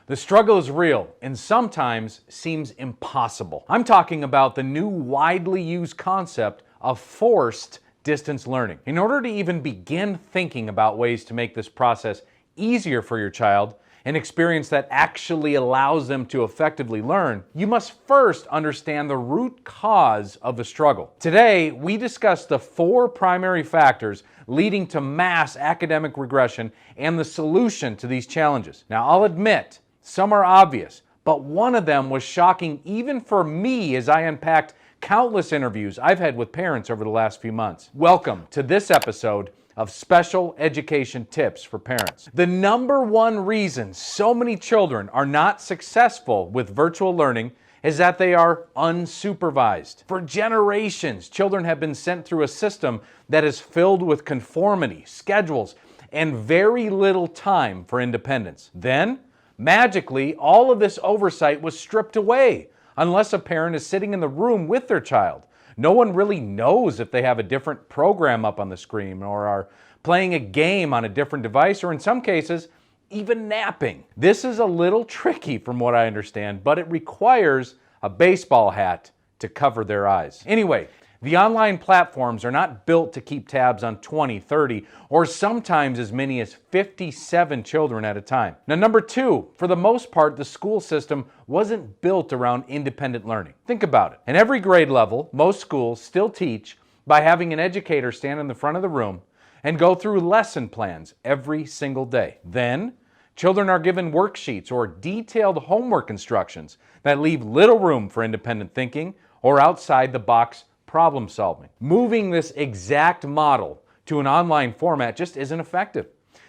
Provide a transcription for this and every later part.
The struggle is real and sometimes seems impossible. I'm talking about the new widely used concept of forced distance learning. In order to even begin thinking about ways to make this process easier for your child, an experience that actually allows them to effectively learn, you must first understand the root cause of the struggle. Today, we discuss the 4 primary factors leading to mass academic regression and the solution to these challenges. Now, I'll admit, some are obvious, but one of them was shocking even for me as I unpacked countless interviews I've had with parents over the last few months. Welcome to this episode of Special Education Tips for Parents. The number one reason so many children are not successful with virtual learning is that they are unsupervised. For generations, children have been sent through a system that is filled with conformity, schedules, and very little time for independence. Then, magically, all of this oversight was stripped away unless a parent is sitting in the room with their child. No one really knows if they have a different program up on the screen or are playing a game on a different device or in some cases, even napping. This is a little tricky from what I understand, but it requires a baseball hat to cover their eyes. Anyway, the online platforms are not built to keep tabs on 20, 30, or sometimes as many as 57 children at a time. Now, number 2, for the most part, the school system wasn't built around independent learning. Think about it. In every grade level, most schools still teach by having an educator stand in the front of the room and go through lesson plans every single day. Then, children are given worksheets or detailed homework instructions that leave little room for independent thinking or outside-the-box problem solving. Moving this exact model to an online format just isn't effective.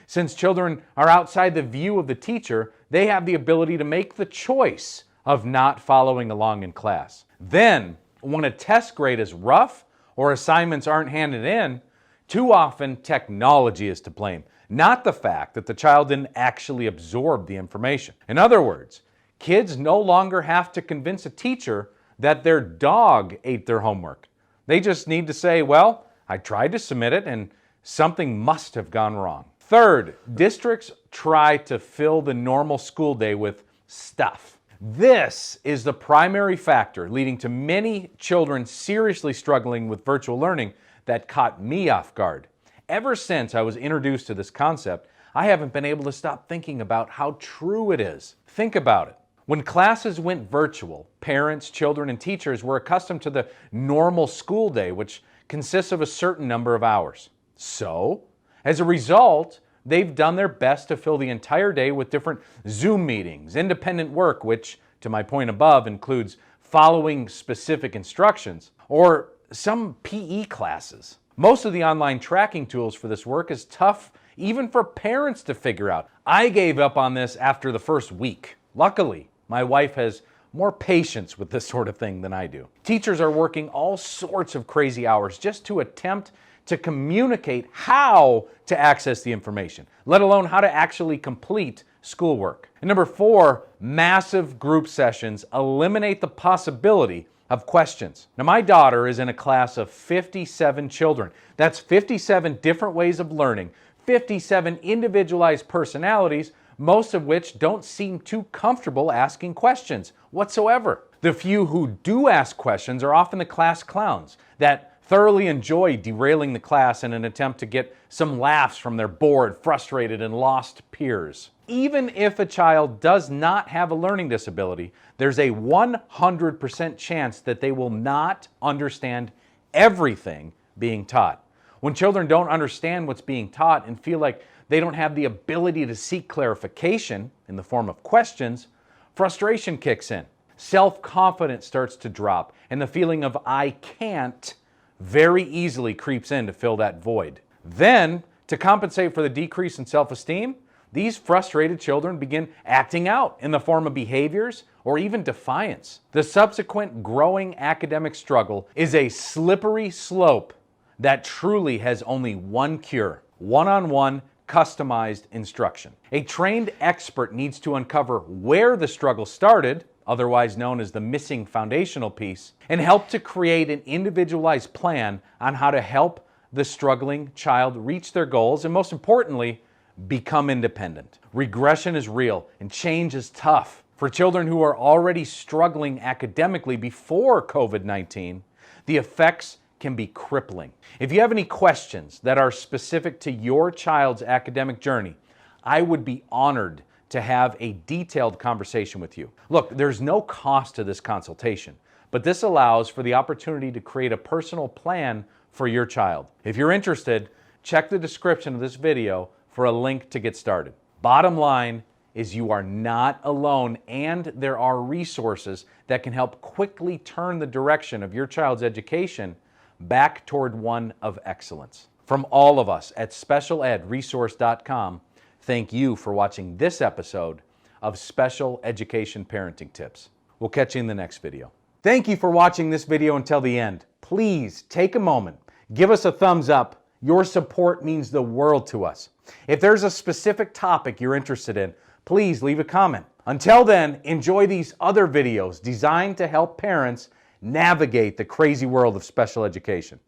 Since children are outside the view of the teacher, they have the ability to make the choice of not following along in class. Then, when a test grade is rough or assignments aren't handed in, too often technology is to blame, not the fact that the child didn't actually absorb the information. In other words, kids no longer have to convince a teacher that their dog ate their homework. They just need to say, well, I tried to submit it and something must have gone wrong. Third, districts try to fill the normal school day with stuff. This is the primary factor leading to many children seriously struggling with virtual learning that caught me off guard. Ever since I was introduced to this concept, I haven't been able to stop thinking about how true it is. Think about it. When classes went virtual, parents, children, and teachers were accustomed to the normal school day, which consists of a certain number of hours. So, as a result, they've done their best to fill the entire day with different Zoom meetings, independent work, which, to my point above, includes following specific instructions, or some PE classes. Most of the online tracking tools for this work is tough even for parents to figure out. I gave up on this after the first week. Luckily, my wife has more patience with this sort of thing than I do. Teachers are working all sorts of crazy hours just to attempt to communicate how to access the information, let alone how to actually complete schoolwork. And number 4, massive group sessions eliminate the possibility of questions. Now, my daughter is in a class of 57 children. That's 57 different ways of learning, 57 individualized personalities, most of which don't seem too comfortable asking questions whatsoever. The few who do ask questions are often the class clowns that thoroughly enjoy derailing the class in an attempt to get some laughs from their bored, frustrated, and lost peers. Even if a child does not have a learning disability, there's a 100% chance that they will not understand everything being taught. When children don't understand what's being taught and feel like they don't have the ability to seek clarification in the form of questions, frustration kicks in. Self-confidence starts to drop, and the feeling of I can't very easily creeps in to fill that void. Then, to compensate for the decrease in self-esteem, these frustrated children begin acting out in the form of behaviors or even defiance. The subsequent growing academic struggle is a slippery slope that truly has only one cure: one-on-one customized instruction. A trained expert needs to uncover where the struggle started, otherwise known as the missing foundational piece, and help to create an individualized plan on how to help the struggling child reach their goals and, most importantly, become independent. Regression is real and change is tough. For children who are already struggling academically before COVID-19, the effects can be crippling. If you have any questions that are specific to your child's academic journey, I would be honored to have a detailed conversation with you. Look, there's no cost to this consultation, but this allows for the opportunity to create a personal plan for your child. If you're interested, check the description of this video for a link to get started. Bottom line is you are not alone, and there are resources that can help quickly turn the direction of your child's education back toward one of excellence. From all of us at specialedresource.com, thank you for watching this episode of Special Education Parenting Tips. We'll catch you in the next video. Thank you for watching this video until the end. Please take a moment, give us a thumbs up. Your support means the world to us. If there's a specific topic you're interested in, please leave a comment. Until then, enjoy these other videos designed to help parents navigate the crazy world of special education.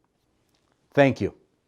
Thank you.